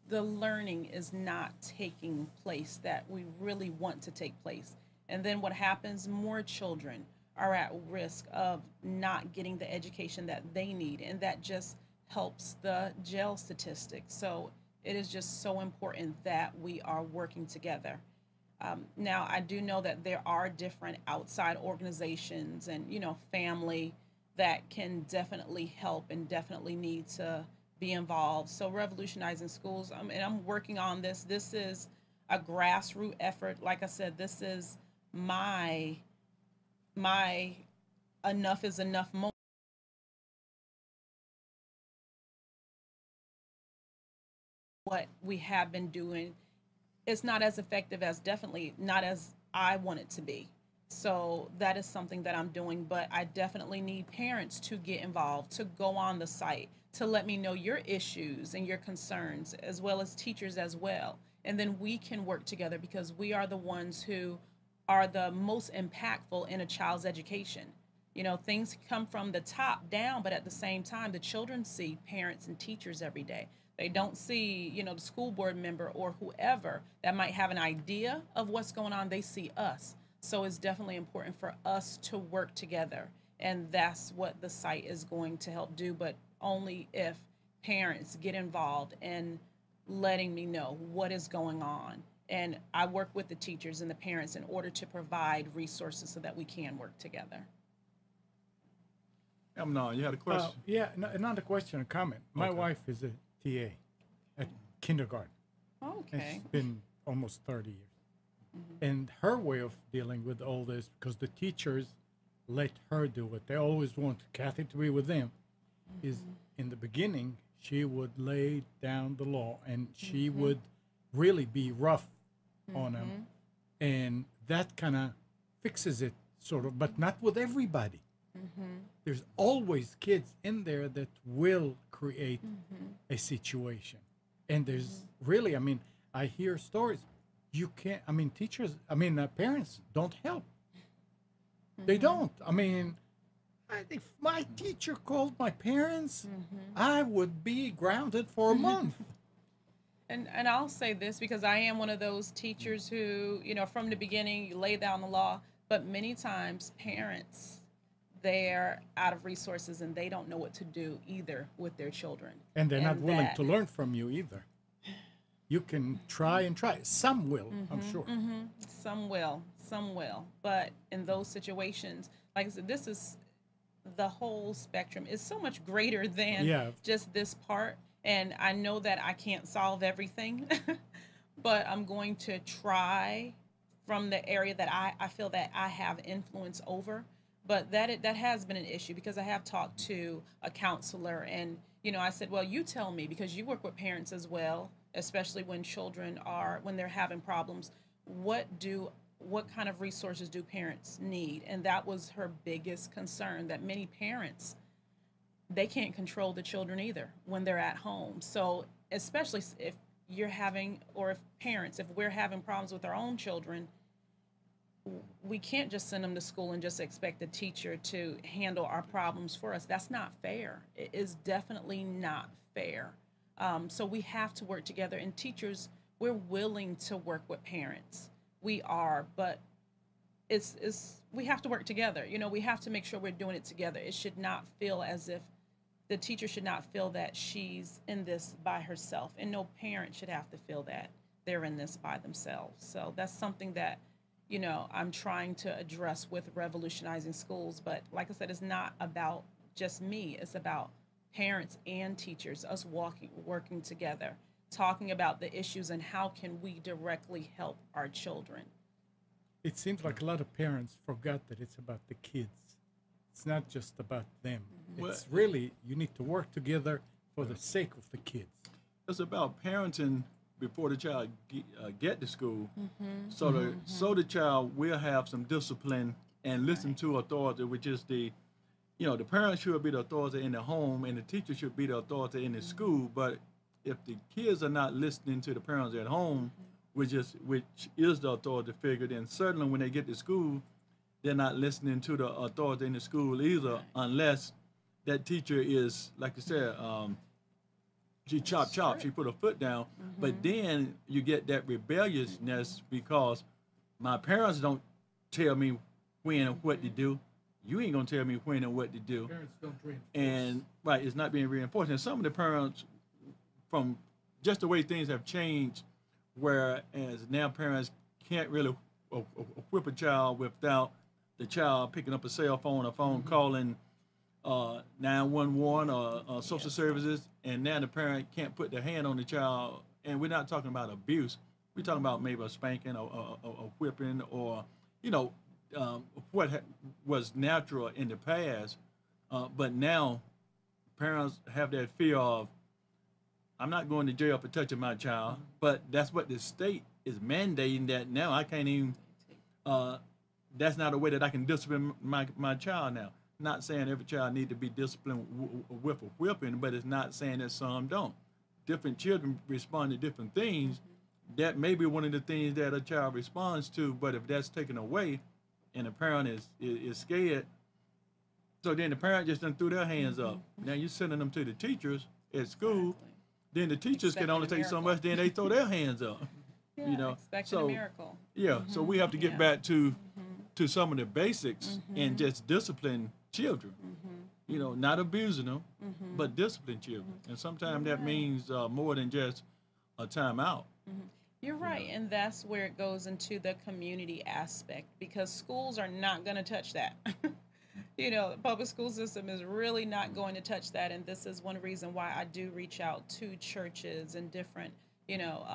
the learning is not taking place that we really want to take place. And then what happens? More children are at risk of not getting the education that they need, and that just helps the jail statistics. So it is just so important that we are working together. Now, I do know that there are different outside organizations and, family that can definitely help and definitely need to be involved. So, Revolutionizing Schools, and I'm working on this. This is a grassroots effort. Like I said, this is my enough is enough moment. What we have been doing, it's not as effective, as definitely not as I want it to be. So that is something that I'm doing, but I definitely need parents to get involved, to go on the site, to let me know your issues and your concerns, as well as teachers as well. And then we can work together, because we are the ones who are the most impactful in a child's education. Things come from the top down, but at the same time, the children see parents and teachers every day. They don't see, the school board member or whoever that might have an idea of what's going on. They see us. So it's definitely important for us to work together. And that's what the site is going to help do, but only if parents get involved in letting me know what is going on. And I work with the teachers and the parents in order to provide resources so that we can work together. No, you had a question? Yeah, not a question, a comment. My Okay. wife is a TA at kindergarten. And Okay. she's been almost 30 years. And her way of dealing with all this, because the teachers let her do it, they always want Kathy to be with them, is in the beginning, she would lay down the law, and she would really be rough on them. And that kind of fixes it, sort of, but not with everybody. There's always kids in there that will create a situation. And there's really, I hear stories. You can't, parents don't help. They don't. If my teacher called my parents, I would be grounded for a month. And I'll say this, because I am one of those teachers who, from the beginning, you lay down the law, but many times parents, they're out of resources and they don't know what to do either with their children. And they're not willing to learn from you either. You can try and try. Some will, I'm sure. Some will. But in those situations, like I said, this is the whole spectrum. Is so much greater than just this part. And I know that I can't solve everything, but I'm going to try from the area that I feel that I have influence over. But that has been an issue, because I have talked to a counselor, and I said, well, you tell me, because you work with parents as well, especially when they're having problems. What kind of resources do parents need? And that was her biggest concern, that many parents, they can't control the children either when they're at home. So especially if we're having problems with our own children, we can't just send them to school and just expect the teacher to handle our problems for us. That's not fair. It is definitely not fair. So we have to work together, and teachers, we're willing to work with parents. We are, but we have to work together. We have to make sure we're doing it together. It should not feel as if the teacher should not feel that she's in this by herself, and no parent should have to feel that they're in this by themselves. So that's something that I'm trying to address with Revolutionizing Schools. But like I said, it's not about just me. It's about parents and teachers, us working together, talking about the issues and how can we directly help our children. It seems like a lot of parents forgot that it's about the kids. It's not just about them. It's really, you need to work together for the sake of the kids. It's about parenting before the child get to school, so the child will have some discipline and listen to authority, which is the parents should be the authority in the home, and the teacher should be the authority in the school. But if the kids are not listening to the parents at home, which is the authority figure, then certainly when they get to school, they're not listening to the authority in the school either, Right. unless that teacher is, like you said, she chop chop, she Strict. put her foot down. But Mm-hmm. then you get that rebelliousness because my parents don't tell me when and what to do. You ain't gonna tell me when and what to do. Parents don't reinforce. And right, it's not being reinforced. And some of the parents, from just the way things have changed, whereas now parents can't really whip a child without the child picking up a cell phone or phone calling 911 or social Yes. services, and now the parent can't put their hand on the child. And we're not talking about abuse. We're talking about maybe a spanking or a whipping or, you know, what was natural in the past. But now parents have that fear of, I'm not going to jail for touching my child, but that's what the state is mandating that now I can't even, that's not a way that I can discipline my child now. Not saying every child need to be disciplined with a whipping, but it's not saying that some don't. Different children respond to different things. That may be one of the things that a child responds to, but if that's taken away and the parent is scared, so then the parent just done threw their hands up. Now you're sending them to the teachers at school. Exactly. Then the teachers can Expecting only a take so miracle. much, then they throw their hands up. Yeah, You know, expecting so a miracle. yeah, so we have to get Yeah. back to some of the basics and just discipline children. You know, not abusing them, but discipline children. And sometimes that means more than just a timeout. You're right, and that's where it goes into the community aspect because schools are not going to touch that. You know, the public school system is really not going to touch that, and this is one reason why I do reach out to churches and different, you know,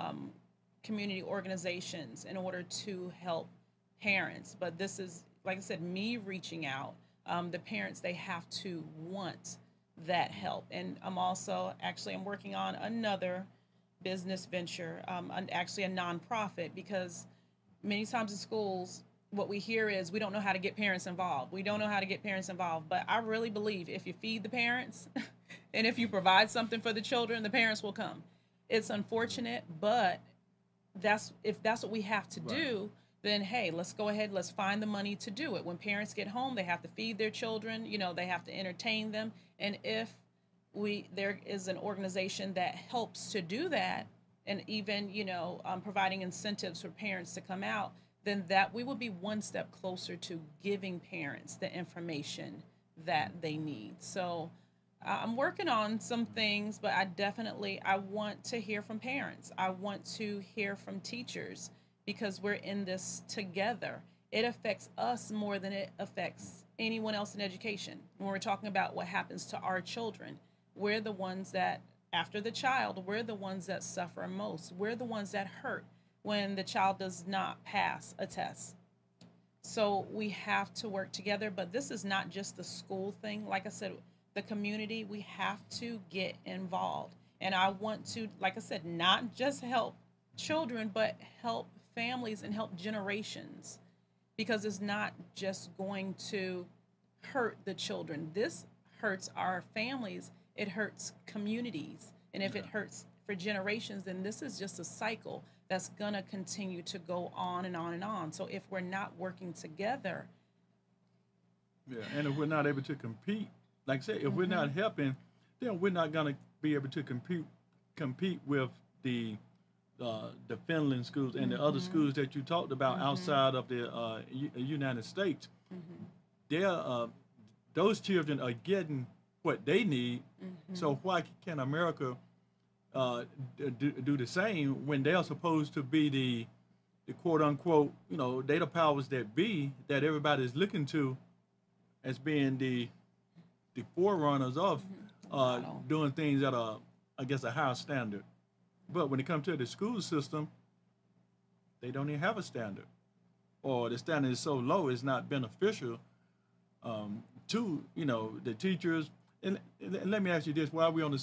community organizations in order to help parents. But this is, like I said, me reaching out. The parents, they have to want that help, and I'm working on another business venture, actually a nonprofit, because many times in schools, what we hear is we don't know how to get parents involved. We don't know how to get parents involved. But I really believe if you feed the parents and if you provide something for the children, the parents will come. It's unfortunate, but if that's what we have to do, then hey, let's go ahead, let's find the money to do it. When parents get home, they have to feed their children, you know, they have to entertain them. And if there is an organization that helps to do that, and even, you know, providing incentives for parents to come out, then that we will be one step closer to giving parents the information that they need. So I'm working on some things, but I want to hear from parents. I want to hear from teachers because we're in this together. It affects us more than it affects anyone else in education. When we're talking about what happens to our children, we're the ones that, after the child, we're the ones that suffer most. We're the ones that hurt when the child does not pass a test. So we have to work together, but this is not just the school thing. Like I said, the community, we have to get involved. And I want to, like I said, not just help children, but help families and help generations, because it's not just going to hurt the children. This hurts our families. It hurts communities. And if it hurts for generations, then this is just a cycle that's going to continue to go on and on and on. So if we're not working together. Yeah, and if we're not able to compete, like I said, if we're not helping, then we're not going to be able to compete with the Finland schools and the other schools that you talked about outside of the United States. They're, those children are getting what they need. So why can America do the same when they are supposed to be the quote unquote, you know, data powers that be that everybody's looking to as being the forerunners of doing things at I guess a higher standard. But when it comes to the school system, they don't even have a standard, or the standard is so low it's not beneficial to, you know, the teachers. And let me ask you this: while we're on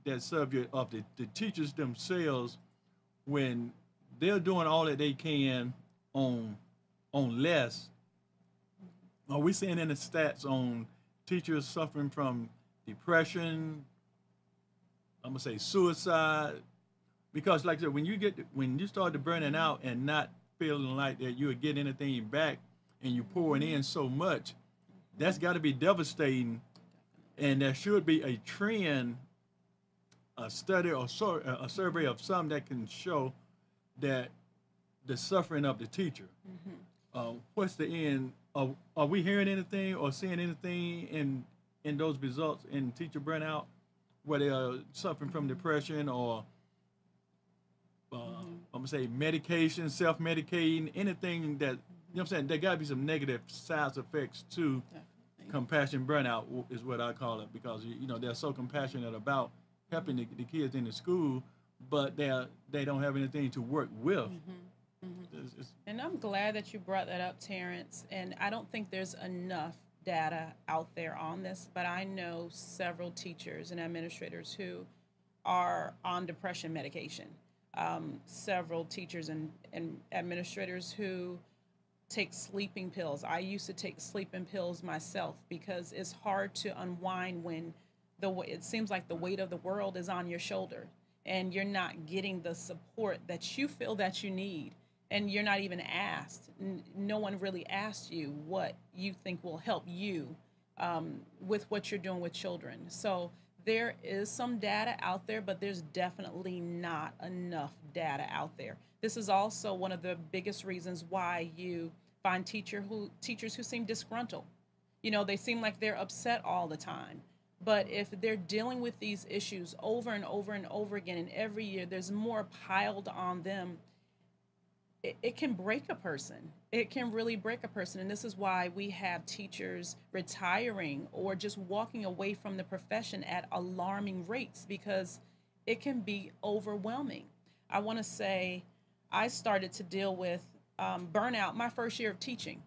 that subject of the teachers themselves, when they're doing all that they can on less, are we seeing any stats on teachers suffering from depression? I'm gonna say suicide, because like I said, when you start to burning out and not feeling like that you would get anything back, and you're pouring in so much, that's got to be devastating. And there should be a trend, a study or a survey of some that can show that the suffering of the teacher. What's the end? Are we hearing anything or seeing anything in those results in teacher burnout, where they are suffering from depression or I'm gonna say medication, self-medicating, anything that, you know what I'm saying? There got to be some negative side effects to compassion burnout is what I call it, because you know they're so compassionate about helping the kids in the school, but they don't have anything to work with. And I'm glad that you brought that up, Terrence. And I don't think there's enough data out there on this, but I know several teachers and administrators who are on depression medication. Several teachers and administrators who take sleeping pills. I used to take sleeping pills myself because it's hard to unwind when it seems like the weight of the world is on your shoulder and you're not getting the support that you feel that you need. And you're not even asked. No one really asked you what you think will help you with what you're doing with children. So there is some data out there, but there's definitely not enough data out there. This is also one of the biggest reasons why you find teachers who seem disgruntled. You know, they seem like they're upset all the time. But if they're dealing with these issues over and over and over again, and every year there's more piled on them, it can break a person. It can really break a person. And this is why we have teachers retiring or just walking away from the profession at alarming rates, because it can be overwhelming. I want to say I started to deal with burnout my first year of teaching,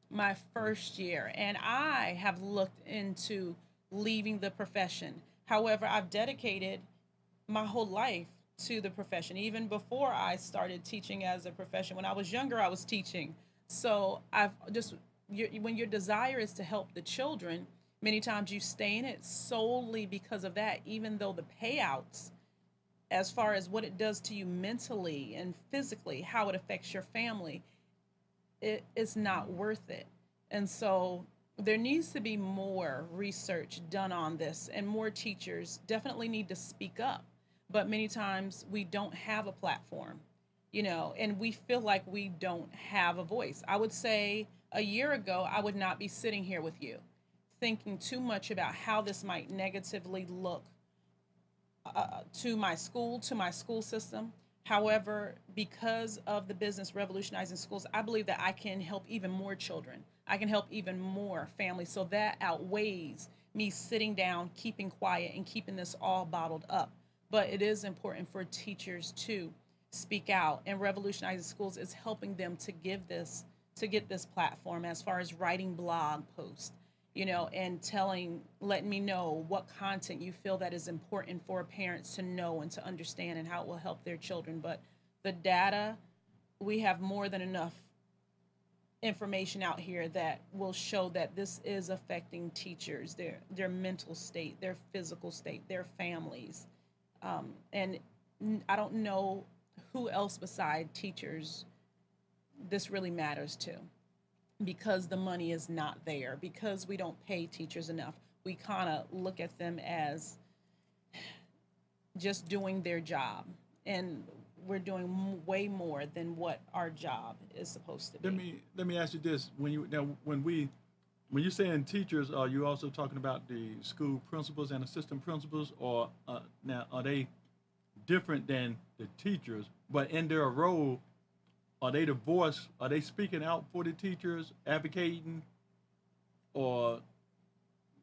my first year. And I have looked into leaving the profession. However, I've dedicated my whole life to the profession. Even before I started teaching as a profession, when I was younger, I was teaching. So when your desire is to help the children, many times you stay in it solely because of that, even though the payouts, as far as what it does to you mentally and physically, how it affects your family, it's not worth it. And so there needs to be more research done on this, and more teachers definitely need to speak up. But many times we don't have a platform, you know, and we feel like we don't have a voice. I would say a year ago, I would not be sitting here with you thinking too much about how this might negatively look to my school system. However, because of the business Revolutionizing Schools, I believe that I can help even more children. I can help even more families. So that outweighs me sitting down, keeping quiet, and keeping this all bottled up. But it is important for teachers to speak out, and Revolutionizing Schools is helping them to get this platform, as far as writing blog posts, you know, and letting me know what content you feel that is important for parents to know and to understand, and how it will help their children. But the data, we have more than enough information out here that will show that this is affecting teachers, their mental state, their physical state, their families. And I don't know who else beside teachers this really matters to, because the money is not there, because we don't pay teachers enough. We kind of look at them as just doing their job, and we're doing way more than what our job is supposed to be. Let me ask you this: when you're saying teachers, are you also talking about the school principals and assistant principals, or now are they different than the teachers? But in their role, are they the voice? Are they speaking out for the teachers, advocating, or you know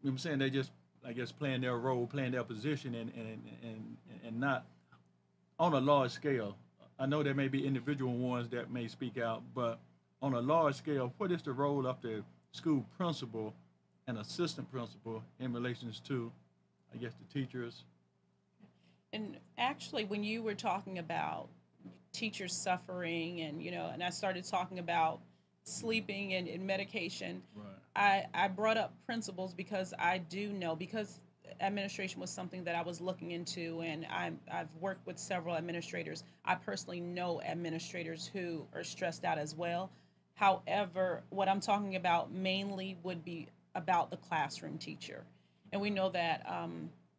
what I'm saying, they just, I guess, playing their role, playing their position, and not on a large scale? I know there may be individual ones that may speak out, but on a large scale, what is the role of the school principal and assistant principal in relations to, I guess, the teachers? And actually, when you were talking about teachers suffering, and you know, and I started talking about sleeping and medication, right. I brought up principals because I do know, because administration was something that I was looking into, and I've worked with several administrators. I personally know administrators who are stressed out as well. However, what I'm talking about mainly would be about the classroom teacher. And we know that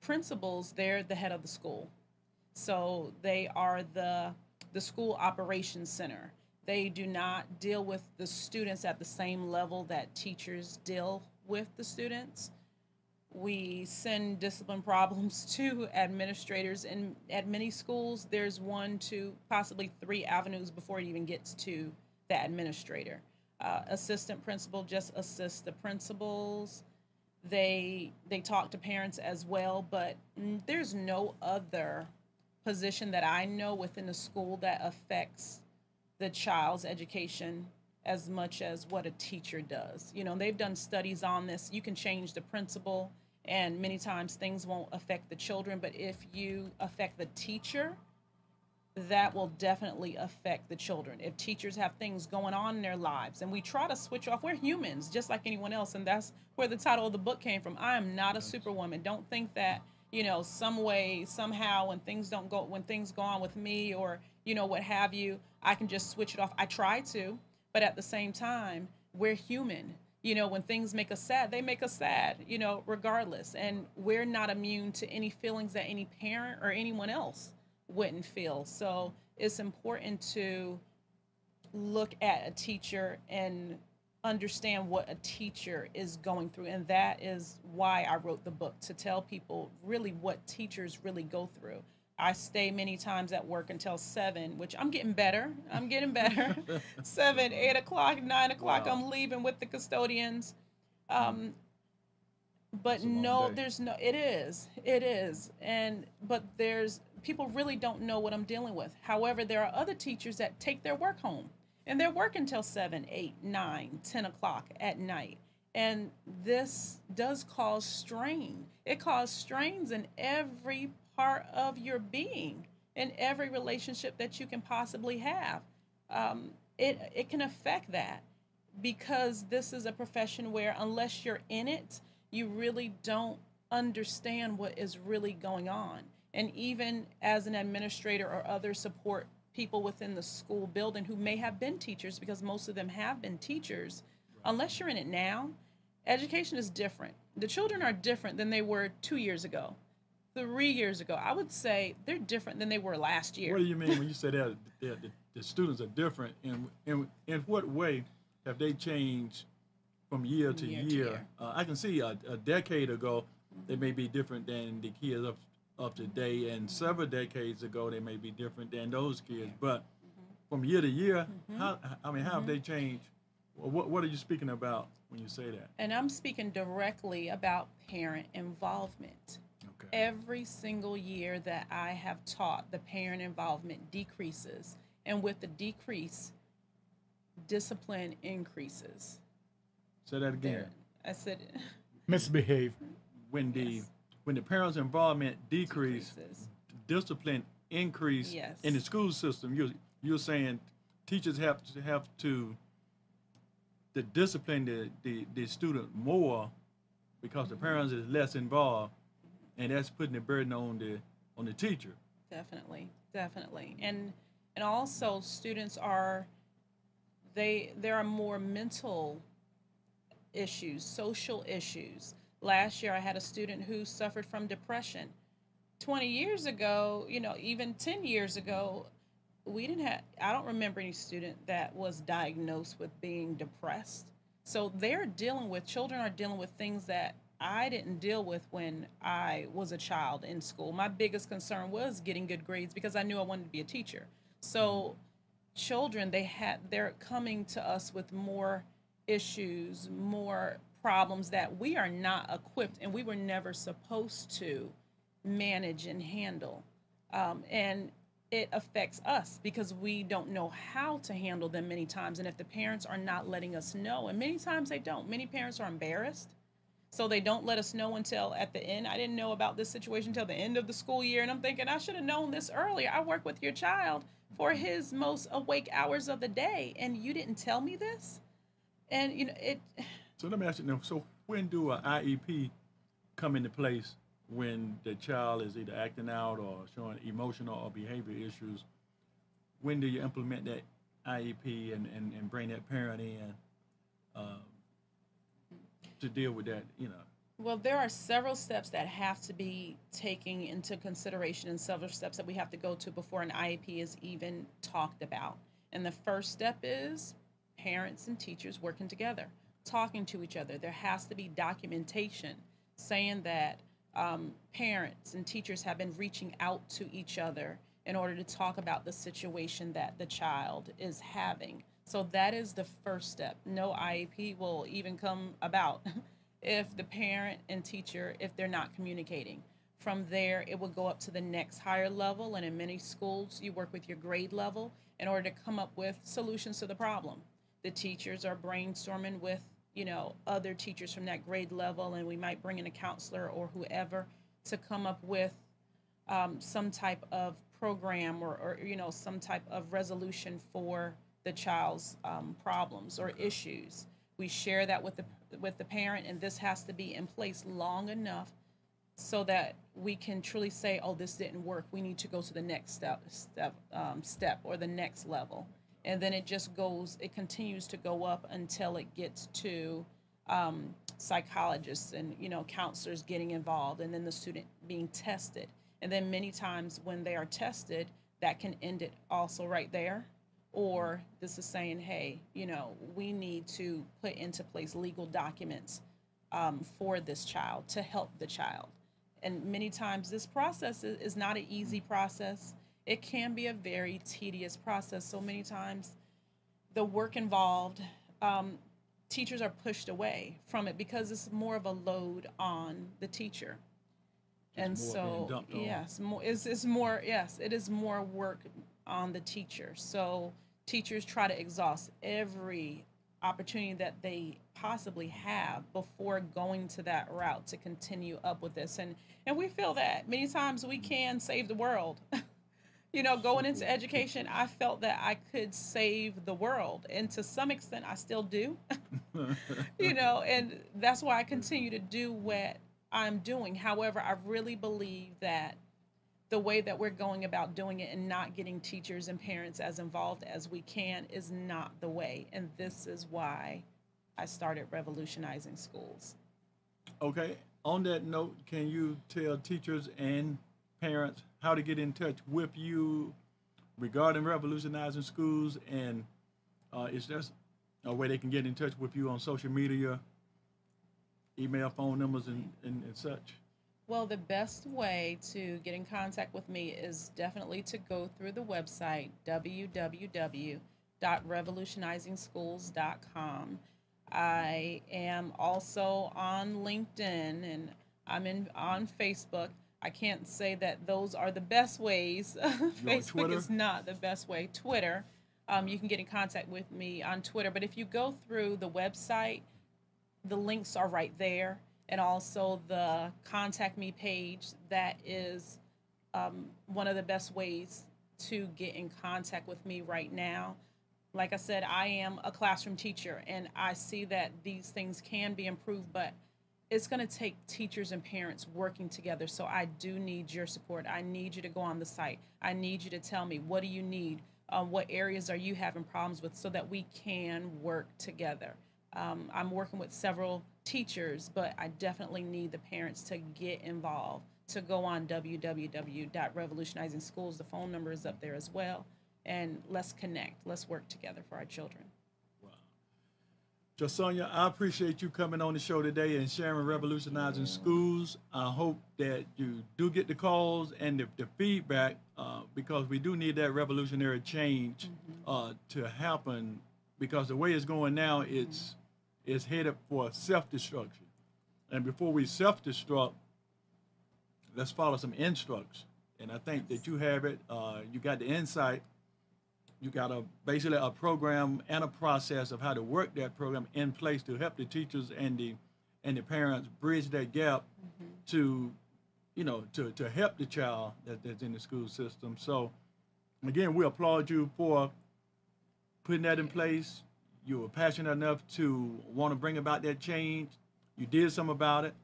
principals, they're the head of the school. So they are the school operations center. They do not deal with the students at the same level that teachers deal with the students. We send discipline problems to administrators, and at many schools there's one to possibly three avenues before it even gets to the administrator. Assistant principal just assists the principals. They talk to parents as well, but there's no other position that I know within the school that affects the child's education as much as what a teacher does. You know, they've done studies on this. You can change the principal, and many times things won't affect the children, but if you affect the teacher, that will definitely affect the children. If teachers have things going on in their lives and we try to switch off, we're humans just like anyone else. And that's where the title of the book came from. I am not a superwoman. Don't think that, you know, some way, somehow, when things go on with me, or, you know, what have you, I can just switch it off. I try to, but at the same time, we're human. You know, when things make us sad, they make us sad, you know, regardless. And we're not immune to any feelings that any parent or anyone else wouldn't feel. So it's important to look at a teacher and understand what a teacher is going through. And that is why I wrote the book, to tell people really what teachers really go through. I stay many times at work until 7, which I'm getting better. 7, 8 o'clock, 9 o'clock, Wow. I'm leaving with the custodians. But That's a long no, day. there's no, it is. But there's, people really don't know what I'm dealing with. However, there are other teachers that take their work home and they're working till 7, 8, 9, 10 o'clock at night. And this does cause strain. It causes strains in every part of your being, in every relationship that you can possibly have. It can affect that, because this is a profession where, unless you're in it, you really don't understand what is really going on. And even as an administrator or other support people within the school building who may have been teachers, because most of them have been teachers, unless you're in it now, education is different. The children are different than they were 2 years ago, 3 years ago. I would say they're different than they were last year. What do you mean when you say that the students are different? In what way have they changed from year to Year to year? year. I can see a decade ago they may be different than the kids of today, and several decades ago they may be different than those kids. But from year to year, how have they changed? What are you speaking about when you say that? And I'm speaking directly about parent involvement. Okay. Every single year that I have taught, the parent involvement decreases. And with the decrease, discipline increases. Say that again. There, I said, Misbehave. When the Yes. when the parents' involvement decrease, decreases. discipline increase Yes. in the school system. You're saying teachers have to discipline the student more because the parents is less involved, and that's putting the burden on the teacher. Definitely. And also students are, there are more mental issues, social issues. Last year I had a student who suffered from depression. 20 years ago, you know, even 10 years ago, I don't remember any student that was diagnosed with being depressed. So children are dealing with things that I didn't deal with when I was a child in school. My biggest concern was getting good grades because I knew I wanted to be a teacher. So children, they're coming to us with more issues, more problems that we are not equipped and we were never supposed to manage and handle. And it affects us because we don't know how to handle them many times. And if the parents are not letting us know, and many times they don't, many parents are embarrassed. So they don't let us know until at the end. I didn't know about this situation until the end of the school year. And I'm thinking, I should have known this earlier. I work with your child for his most awake hours of the day. And you didn't tell me this? And, you know, So let me ask you now. So when do an IEP come into place? When the child is either acting out or showing emotional or behavior issues, when do you implement that IEP and bring that parent in uh, to deal with that, you know. Well, there are several steps that have to be taken into consideration and several steps that we have to go to before an IEP is even talked about. And the first step is parents and teachers working together, talking to each other. There has to be documentation saying that parents and teachers have been reaching out to each other in order to talk about the situation that the child is having. So that is the first step. No IEP will even come about if the parent and teacher, if they're not communicating. From there, it will go up to the next higher level, and in many schools, you work with your grade level in order to come up with solutions to the problem. The teachers are brainstorming with, other teachers from that grade level, and we might bring in a counselor or whoever to come up with some type of program or some type of resolution for the child's problems or issues. We share that with the parent, and this has to be in place long enough so that we can truly say, "Oh, this didn't work. We need to go to the next step or the next level." And then it continues to go up until it gets to psychologists and counselors getting involved, and then the student being tested. And then many times when they are tested, that can end it also right there. Or this is saying, hey, we need to put into place legal documents for this child to help the child. And many times this process is not an easy process. It can be a very tedious process. So many times the work involved, teachers are pushed away from it because it's more of a load on the teacher. And so, yes, it is more work on the teacher. So teachers try to exhaust every opportunity that they possibly have before going to that route to continue up with this. And we feel that many times we can save the world. Going into education, I felt that I could save the world. And to some extent, I still do. And that's why I continue to do what I'm doing. However, I really believe that the way that we're going about doing it and not getting teachers and parents as involved as we can is not the way. And this is why I started Revolutionizing Schools. Okay. On that note, can you tell teachers and parents how to get in touch with you regarding Revolutionizing Schools? And is there a way they can get in touch with you on social media, email, phone numbers, and such? Well, the best way to get in contact with me is definitely to go through the website, www.revolutionizingsschools.com. I am also on LinkedIn, and I'm on Facebook. I can't say that those are the best ways. Facebook is not the best way. Twitter, you can get in contact with me on Twitter. But if you go through the website, the links are right there. And also the contact me page, that is one of the best ways to get in contact with me right now. Like I said, I am a classroom teacher, and I see that these things can be improved, but it's going to take teachers and parents working together. So I do need your support. I need you to go on the site. I need you to tell me, what do you need? What areas are you having problems with, so that we can work together? I'm working with several teachers, but I definitely need the parents to get involved, to go on www.revolutionizing schools. The phone number is up there as well. And let's connect. Let's work together for our children. Wow. Joycesonia, I appreciate you coming on the show today and sharing Revolutionizing Schools. I hope that you do get the calls and the feedback, because we do need that revolutionary change to happen, because the way it's going now, it's headed for self-destruction. And before we self-destruct, let's follow some instructions. And I think that you have it. You got the insight. You got basically a program and a process of how to work that program in place to help the teachers and the parents bridge that gap to help the child that's in the school system. So again, we applaud you for putting that in place. You were passionate enough to want to bring about that change. You did something about it.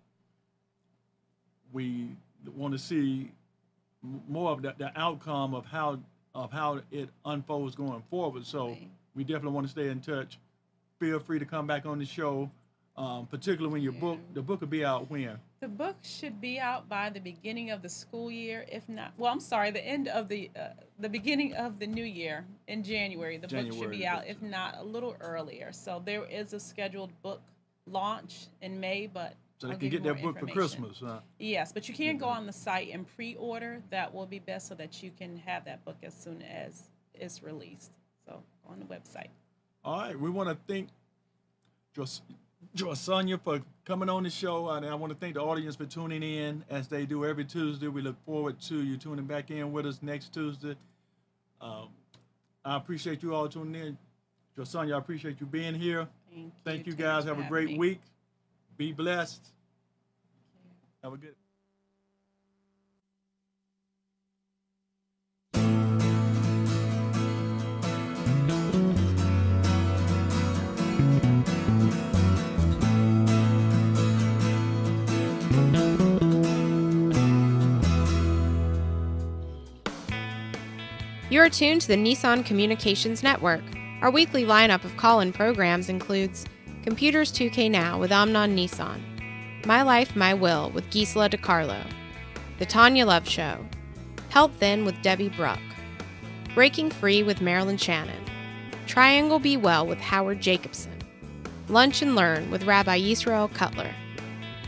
We want to see more of the outcome of how of how it unfolds going forward. So Right. we definitely want to stay in touch. Feel free to come back on the show, particularly when the book will be out when? The book should be out by the beginning of the school year, if not, well, I'm sorry, the end of the beginning of the new year in January. The book should January, be out, that's if not a little earlier. So there is a scheduled book launch in May, but So they I'll can give get you their more book for information. Christmas. Yes, but you can go on the site and pre-order. That will be best so that you can have that book as soon as it's released. So go on the website. All right, we want to thank Joycesonia for coming on the show, and I want to thank the audience for tuning in as they do every Tuesday. We look forward to you tuning back in with us next Tuesday. I appreciate you all tuning in. Joycesonia, I appreciate you being here. Thank you Too, guys. for Have a having great me. week. Be blessed. Have a good. You are tuned to the Nissan Communications Network. Our weekly lineup of call-in programs includes Computers 2K Now with Amnon Nissan, My Life, My Will with Gisela DiCarlo, The Tanya Love Show, Health Then with Debbie Bruck, Breaking Free with Marilyn Shannon, Triangle Be Well with Howard Jacobson, Lunch and Learn with Rabbi Yisrael Cutler,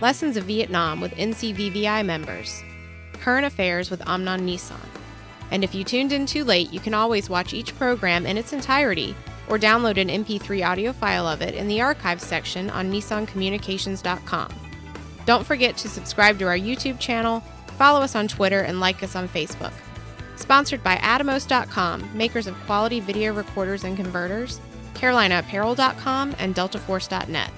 Lessons of Vietnam with NCVVI members, Current Affairs with Amnon Nissan. And if you tuned in too late, you can always watch each program in its entirety or download an MP3 audio file of it in the archives section on nissancommunications.com. Don't forget to subscribe to our YouTube channel, follow us on Twitter, and like us on Facebook. Sponsored by Atomos.com, makers of quality video recorders and converters, CarolinaApparel.com, and DeltaForce.net.